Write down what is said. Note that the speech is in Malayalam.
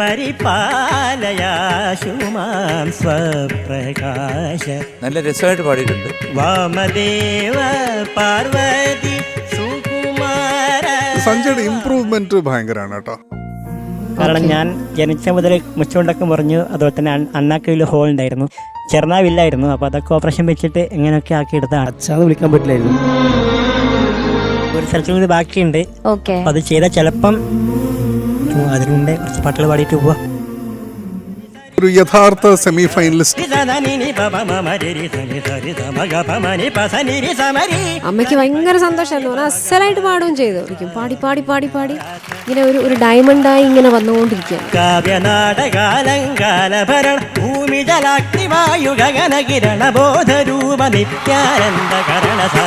പരിപാലയാശുമാം സ്വപ്രകാശ. നല്ല രസമായിട്ട് പാടിയിട്ടുണ്ട്. വാമദേവ പാർവതി സുകുമാര. സഞ്ജയുടെ ഇംപ്രൂവ്മെന്റ് ഭയങ്കരമാണ് കേട്ടോ. കാരണം ഞാൻ ജനിച്ച മുതൽ മുച്ചുകൊണ്ടൊക്കെ മുറിഞ്ഞു. അതുപോലെ തന്നെ അണ്ണാക്കയിൽ ഹോൾ ഉണ്ടായിരുന്നു, ചെറുനാവില്ലായിരുന്നു. അപ്പോൾ അതൊക്കെ ഓപ്പറേഷൻ വെച്ചിട്ട് എങ്ങനെയൊക്കെ ആക്കി എടുത്താണ്. അച്ഛാന്ന് വിളിക്കാൻ പറ്റില്ലായിരുന്നു. ഒരു സ്ഥലത്തും കൂടി ബാക്കിയുണ്ട്. ഓക്കെ, അത് ചെയ്താൽ ചിലപ്പം അതിനുണ്ട് കുറച്ച് പാട്ടുകൾ പാടിയിട്ട് പോവാ. ഒരു യഥാർത്ഥ സെമി ഫൈനലിസ്റ്റ്. അമ്മയ്ക്ക് ഭയങ്കര സന്തോഷമായിരുന്നു. അസലായിട്ട് പാടുകയും ചെയ്തു. പാടി പാടി പാടി പാടി ഇങ്ങനെ ഒരു ഡയമണ്ടായി ഇങ്ങനെ വന്നുകൊണ്ടിരിക്കുകയാണ്. കാവ്യനാടകാലങ്കാലഭരണ ഭൂമി ജലാഗ്നി വായു ഗഗനകിരണ ബോധരൂപ നിത്യാനന്ദ കരണ സ.